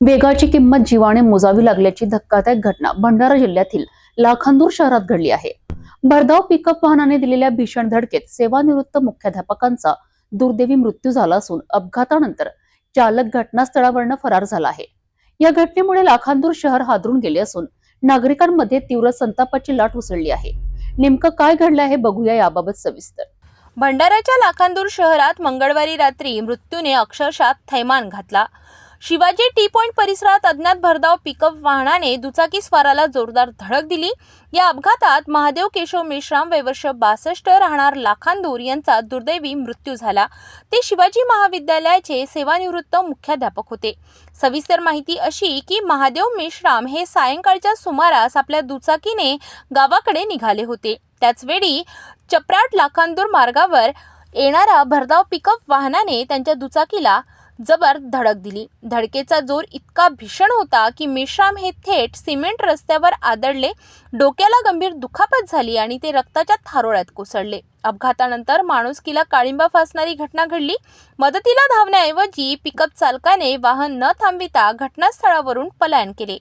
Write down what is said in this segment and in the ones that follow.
वेगाची किंमत जीवाने मोजावी लागल्याची धक्कादायक घटना भंडारा जिल्ह्यातील लाखांदूर शहरात घडली आहे। भरधाव पिकअप वाहनाने दिलेल्या भीषण धडकेत सेवानिवृत्त मुख्याध्यापकांचा दुर्दैवी मृत्यू झाला असून अपघातानंतर चालक घटनास्थळावरून फरार झाला आहे। या घटनेमुळे लाखांदूर शहर हादरून गेले असून नागरिकांमध्ये तीव्र संतापाची लाट उसळली आहे। नेमकं काय घडलं आहे बघूया याबाबत सविस्तर। भंडाऱ्याच्या लाखांदूर शहरात मंगळवारी रात्री मृत्यूने अक्षरशः थैमान घातला। शिवाजी टी पॉइंट परिसरात अज्ञात भरधाव पिकअप वाहनाने दुचाकी स्वाराला जोरदार धडक दिली। या अपघातात महादेव केशव मेश्राम वय वर्ष 62 राहणार लाखांदूर यांचा दुर्दैवी मृत्यू झाला। ते शिवाजी महाविद्यालयाचे सेवानिवृत्त मुख्याध्यापक होते। सविस्तर माहिती अशी की महादेव मेश्राम हे सायंकाळच्या सुमारास आपल्या दुचाकीने गावाकडे निघाले होते। त्याचवेळी चपराट लाखांदूर मार्गावर येणारा भरधाव पिकअप वाहनाने त्यांच्या दुचाकीला जबर धडक दिली। धडकेचा जोर इतका भीषण होता की मेश्राम हे थेट सिमेंट रस्त्यावर आदळले। डोक्याला गंभीर दुखापत झाली आणि ते रक्ताच्या थारोळ्यात कोसळले। अपघातानंतर माणुसकीला काळिंबा फासणारी घटना घडली। मदतीला धावण्याऐवजी पिकअप चालकाने वाहन न थांबविता घटनास्थळावरून पलायन केले।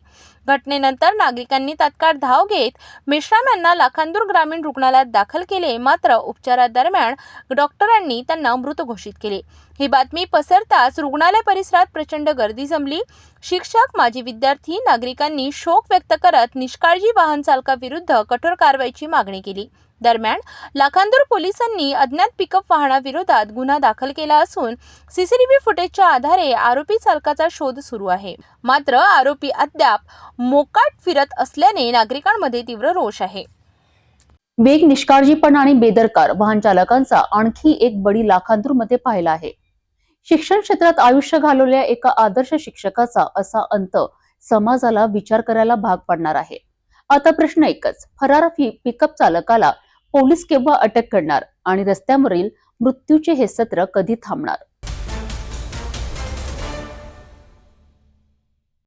घटनेनंतर नागरिकांनी तात्काळ धाव घेत मेश्राम यांना लाखांदूर ग्रामीण रुग्णालयात दाखल केले, मात्र उपचारादरम्यान डॉक्टरांनी त्यांना मृत घोषित केले। ही बातमी पसरताच रुग्णालय परिसरात प्रचंड गर्दी जमली। शिक्षक, माजी विद्यार्थी, नागरिकांनी शोक व्यक्त करत निष्काळजी वाहन चालकाविरुद्ध कठोर कारवाईची मागणी केली। दरम्यान लाखांदूर पोलिसांनी अज्ञात पिकअप वाहनाविरोधात गुन्हा दाखल केला असून सीसीटीव्ही फुटेजच्या आधारे आरोपी चालकाचा शोध सुरू आहे। मात्र आरोपी अद्याप मोकाट फिरत असल्याने नागरिकांमध्ये तीव्र रोष आहे। वेग, निष्काळजीपणा आणि बेदरकार वाहन चालकांचा आणखी एक बळी लाखांदूरमध्ये पाहिला आहे। शिक्षण क्षेत्रात आयुष्य घालवलेल्या एका आदर्श शिक्षकाचा असा अंत समाजाला विचार करायला भाग पाडणार आहे। आता प्रश्न एकच, फरार पिकअप चालकाला पोलीस केव्हा अटक करणार आणि रस्त्यावरील मृत्यूचे हे सत्र कधी थांबणार?